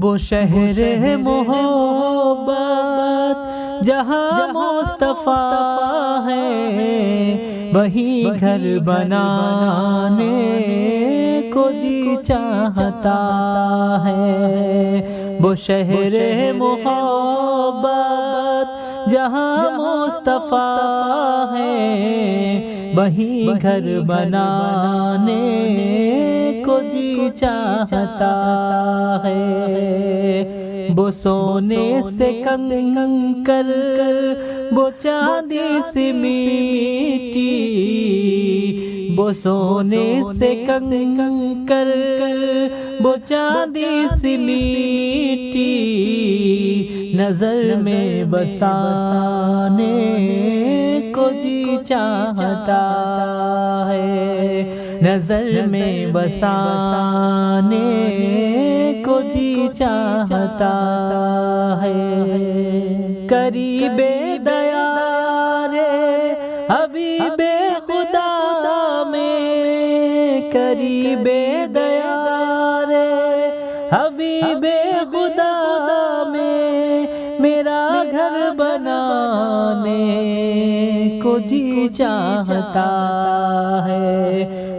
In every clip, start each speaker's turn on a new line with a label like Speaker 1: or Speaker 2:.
Speaker 1: وہ شہر محبت جہاں مصطفیٰ ہے، وہی گھر بنانے کو جی چاہتا ہے۔ وہ شہر محبت جہاں مصطفیٰ ہے، وہی گھر بنانے کو جی چاہتا ہے۔ وہ سونے سے کنکر، وہ چاندی سے میٹی، وہ سونے سے کنکر، وہ چاندی سے میٹی، نظر میں بسانے کو جی چاہتا ہے، نظر میں بسانے کو جی چاہتا ہے۔ قریب دیار حبیب خدا میں، قریب دیار حبیب خدا میں، میرا گھر بنانے کو جی چاہتا ہے،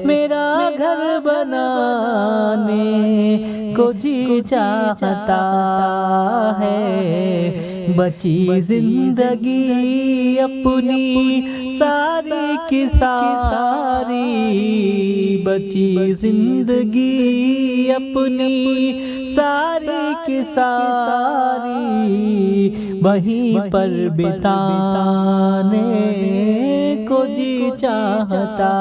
Speaker 1: میرا گھر بنانے کو جی چاہتا ہے۔ بچی زندگی اپنی ساری کی ساری، بچی زندگی اپنی ساری کی ساری، وہیں پر بتانے کو جی چاہتا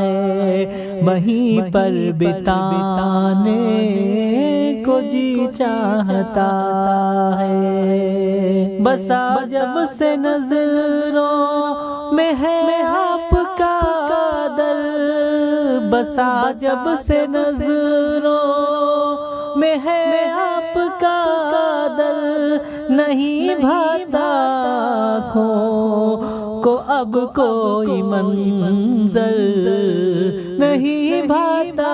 Speaker 1: ہے، وہیں پر بتانے کو جی چاہتا ہے۔ بسا جب سے نظروں میں ہے آپ کا در، بسا جب سے نظروں میں ہے آپ کا در، نہیں بھاتا آنکھوں کو اب کوئی منظر، نہیں بھاتا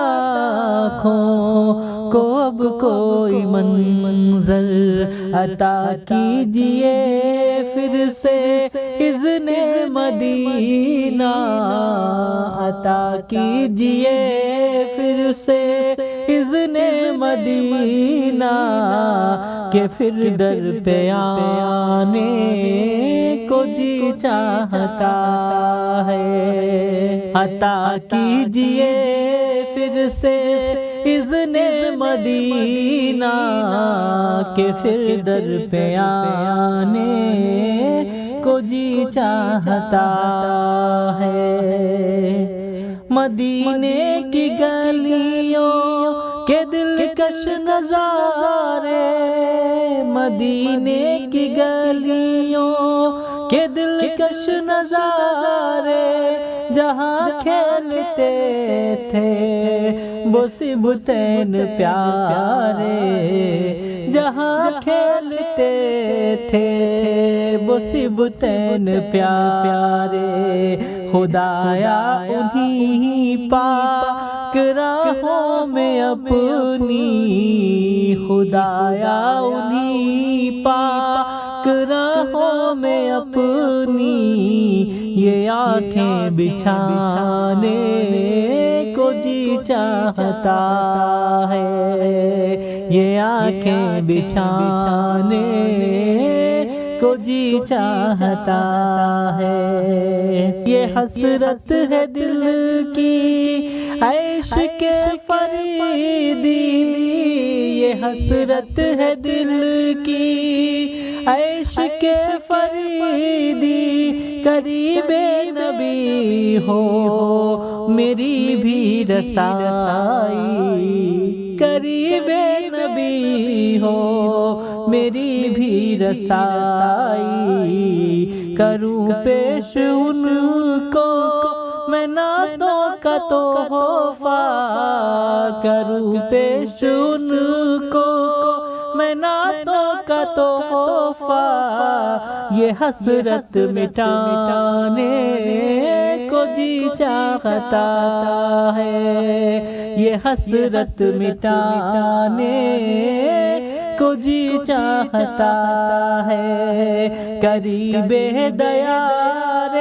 Speaker 1: آنکھوں کو اب کوئی منظر، عطا کیجئے پھر سے اذن مدینہ، عطا کیجئے پھر سے اذن مدینہ، کہ پھر در پہ آنے کو جی چاہتا ہے، عطا کیجئے پھر سے اذن مدینہ، کہ پھر در پہ آنے کو جی چاہتا ہے۔ مدینے کی گلیوں کے دلکش نظارے، مدینے کی گلیوں کے دلکش نظارے، جہاں کھیلتے تھے وہ صبتین پیارے، جہاں کھیلتے تھے وہ صبتین پیارے، خدایا انہی پاک راہوں میں اپنی، خدایا انہی پاک راہوں میں اپنی، یہ آنکھیں بچھانے کو جی چاہتا ہے، یہ آنکھیں بچھانے کو جی چاہتا ہے۔ یہ حسرت ہے دل کی عیش کے فریدی، یہ حسرت ہے دل کی عیش کے فریدی، قریب نبی ہو میری بھی رسائی، قریب نبی ہو میری بھی رسائی، کروں پیش ان کو میں نعتوں کا تحفہ، کروں پیش ان کو میں نعتوں کا تحفہ، یہ حسرت مٹانے کو جی چاہتا ہے، یہ حسرت مٹانے کو جی چاہتا ہے، قریب دیار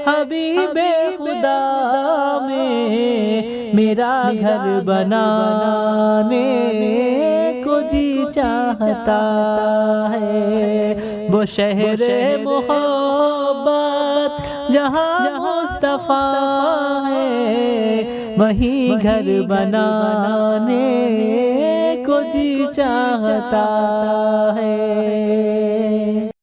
Speaker 1: حبیب خدا میں میرا گھر بنانے کو جی چاہتا ہے۔ وہ شہر محبت جہاں مصطفیٰ ہے، وہیں گھر بنانے کو جی چاہتا ہے۔